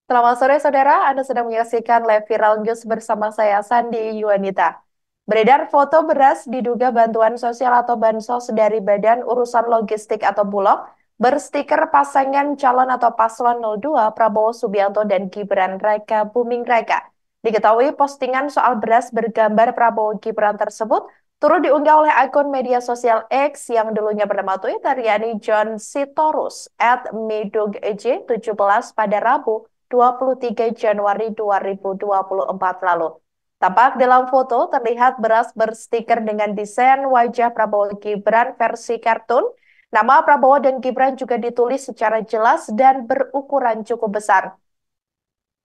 Selamat sore saudara, Anda sedang menyaksikan live viral news bersama saya Sandi Yuwanita. Beredar foto beras diduga bantuan sosial atau bansos dari Badan Urusan Logistik atau Bulog berstiker pasangan calon atau paslon 02 Prabowo Subianto dan Gibran Raka Buming Raka. Diketahui postingan soal beras bergambar Prabowo Gibran tersebut turut diunggah oleh akun media sosial X yang dulunya bernama Twitter, yakni John Sitorus @midug17 pada Rabu 23 Januari 2024 lalu. Tampak dalam foto terlihat beras berstiker dengan desain wajah Prabowo Gibran versi kartun. Nama Prabowo dan Gibran juga ditulis secara jelas dan berukuran cukup besar.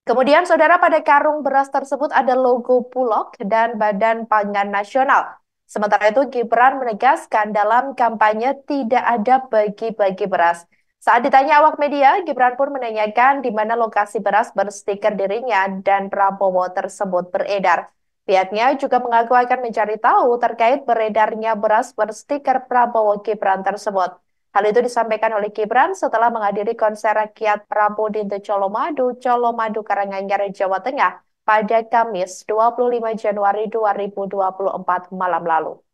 Kemudian, saudara, pada karung beras tersebut ada logo Bulog dan Badan Pangan Nasional. Sementara itu, Gibran menegaskan dalam kampanye tidak ada bagi-bagi beras. Saat ditanya awak media, Gibran pun menanyakan di mana lokasi beras berstiker dirinya dan Prabowo tersebut beredar. Pihaknya juga mengaku akan mencari tahu terkait beredarnya beras berstiker Prabowo Gibran tersebut. Hal itu disampaikan oleh Gibran setelah menghadiri konser rakyat Prabu Dinto Colomadu Karanganyar, Jawa Tengah pada Kamis 25 Januari 2024 malam lalu.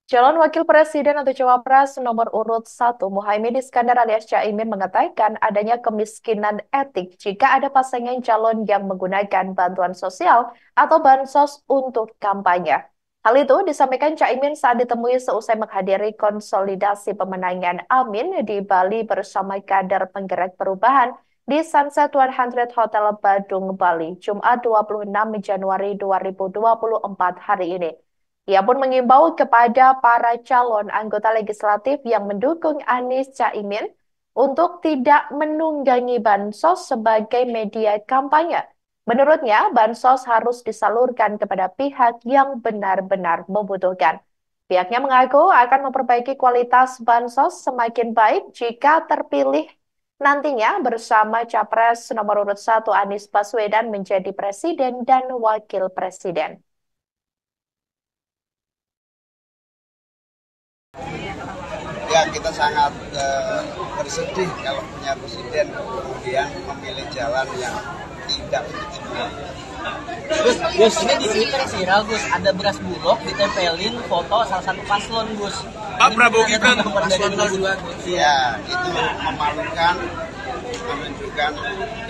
Calon Wakil Presiden atau Cawapres nomor urut 1, Muhaimin Iskandar alias Caimin mengatakan adanya kemiskinan etik jika ada pasangan calon yang menggunakan bantuan sosial atau bansos untuk kampanye. Hal itu disampaikan Caimin saat ditemui seusai menghadiri konsolidasi pemenangan Amin di Bali bersama kader penggerak perubahan di Sunset 100 Hotel Badung, Bali, Jumat 26 Januari 2024 hari ini. Ia pun mengimbau kepada para calon anggota legislatif yang mendukung Anies Caimin untuk tidak menunggangi bansos sebagai media kampanye. Menurutnya, bansos harus disalurkan kepada pihak yang benar-benar membutuhkan. Pihaknya mengaku akan memperbaiki kualitas bansos semakin baik jika terpilih nantinya bersama Capres nomor urut 1 Anies Baswedan menjadi presiden dan wakil presiden. Ya, kita sangat bersedih kalau punya presiden kemudian memilih jalan yang tidak begitu baik. Gus, ini di sini kan viral Gus, ada beras Bulog ditempelin foto salah satu paslon Gus. Pak Prabowo Gibran, paslon 02 Gus. Ya, itu memalukan, menunjukkan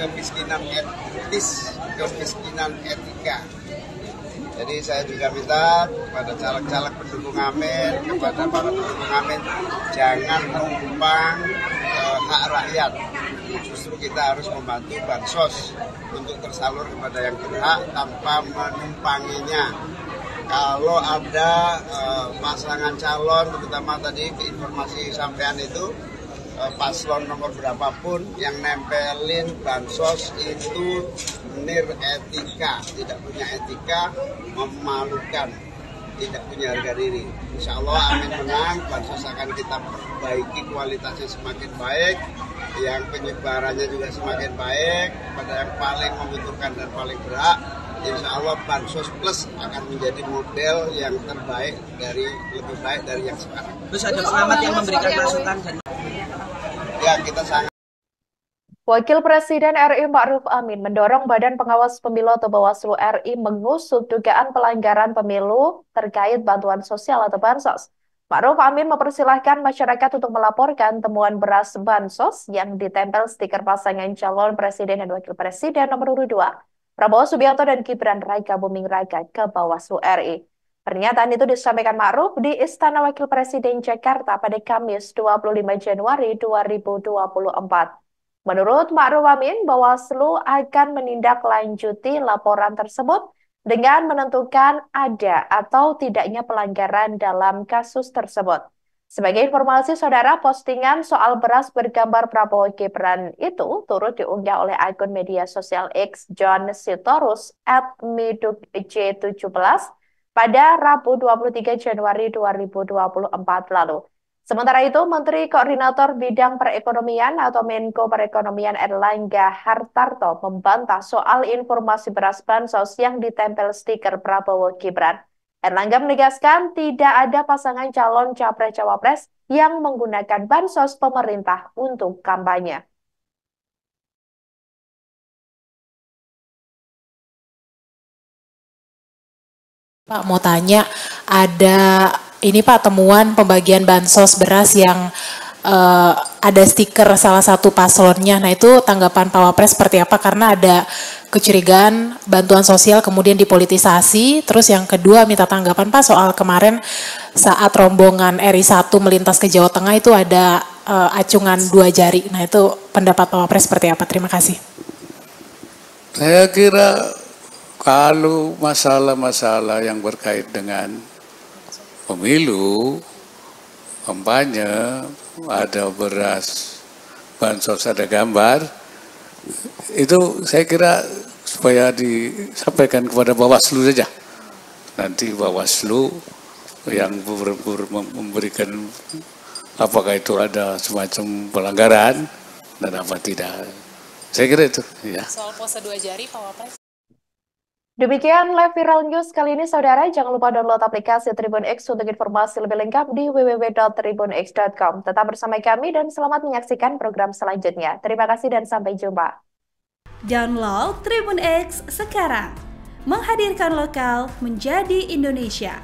kemiskinan etis, kemiskinan etika. Jadi saya juga minta kepada caleg-caleg pendukung Amin, kepada para pendukung Amin, jangan numpang hak rakyat. Justru kita harus membantu bansos untuk tersalur kepada yang berhak tanpa menumpanginya. Kalau ada pasangan calon, terutama tadi informasi sampean itu, paslon nomor berapapun yang nempelin bansos itu nir etika, tidak punya etika, memalukan, tidak punya harga diri. Insya Allah Amin menang, bansos akan kita perbaiki kualitasnya semakin baik, yang penyebarannya juga semakin baik, pada yang paling membutuhkan dan paling berhak. Insya Allah Bansos Plus akan menjadi model yang terbaik, lebih baik dari yang sekarang. Terus ada pengamat yang memberikan masukan. Ya, kita sangat. Wakil Presiden RI Ma'ruf Amin mendorong Badan Pengawas Pemilu atau Bawaslu RI mengusut dugaan pelanggaran pemilu terkait bantuan sosial atau bansos. Ma'ruf Amin mempersilahkan masyarakat untuk melaporkan temuan beras bansos yang ditempel stiker pasangan calon presiden dan wakil presiden nomor urut 2, Prabowo Subianto dan Gibran Raka Buming Raka ke Bawaslu RI. Pernyataan itu disampaikan Ma'ruf di Istana Wakil Presiden Jakarta pada Kamis 25 Januari 2024. Menurut Ma'ruf Amin, Bawaslu akan menindaklanjuti laporan tersebut dengan menentukan ada atau tidaknya pelanggaran dalam kasus tersebut. Sebagai informasi, saudara, postingan soal beras bergambar Prabowo Gibran itu turut diunggah oleh akun media sosial X John Sitorus @midukj17 pada Rabu 23 Januari 2024 lalu. Sementara itu, Menteri Koordinator Bidang Perekonomian atau Menko Perekonomian Erlangga Hartarto membantah soal informasi beras bansos yang ditempel stiker Prabowo Gibran. Erlangga menegaskan tidak ada pasangan calon capres-cawapres yang menggunakan bansos pemerintah untuk kampanye. Pak, mau tanya, ada ini Pak temuan pembagian bansos beras yang ada stiker salah satu paslonnya. Nah itu tanggapan Pak Wapres seperti apa? Karena ada kecurigaan bantuan sosial kemudian dipolitisasi. Terus yang kedua minta tanggapan Pak soal kemarin saat rombongan RI1 melintas ke Jawa Tengah itu ada acungan 2 jari. Nah itu pendapat Pak Wapres seperti apa? Terima kasih. Saya kira kalau masalah-masalah yang berkait dengan pemilu, kampanye, ada beras, bansos, ada gambar, itu saya kira supaya disampaikan kepada Bawaslu saja. Nanti Bawaslu yang memberikan apakah itu ada semacam pelanggaran dan apa tidak. Saya kira itu. Ya. Soal pose 2 jari Pak Wapres. Demikian live viral news kali ini, saudara. Jangan lupa download aplikasi Tribun X untuk informasi lebih lengkap di www.tribunx.com. Tetap bersama kami dan selamat menyaksikan program selanjutnya. Terima kasih dan sampai jumpa. Download Tribun X sekarang. Menghadirkan lokal menjadi Indonesia.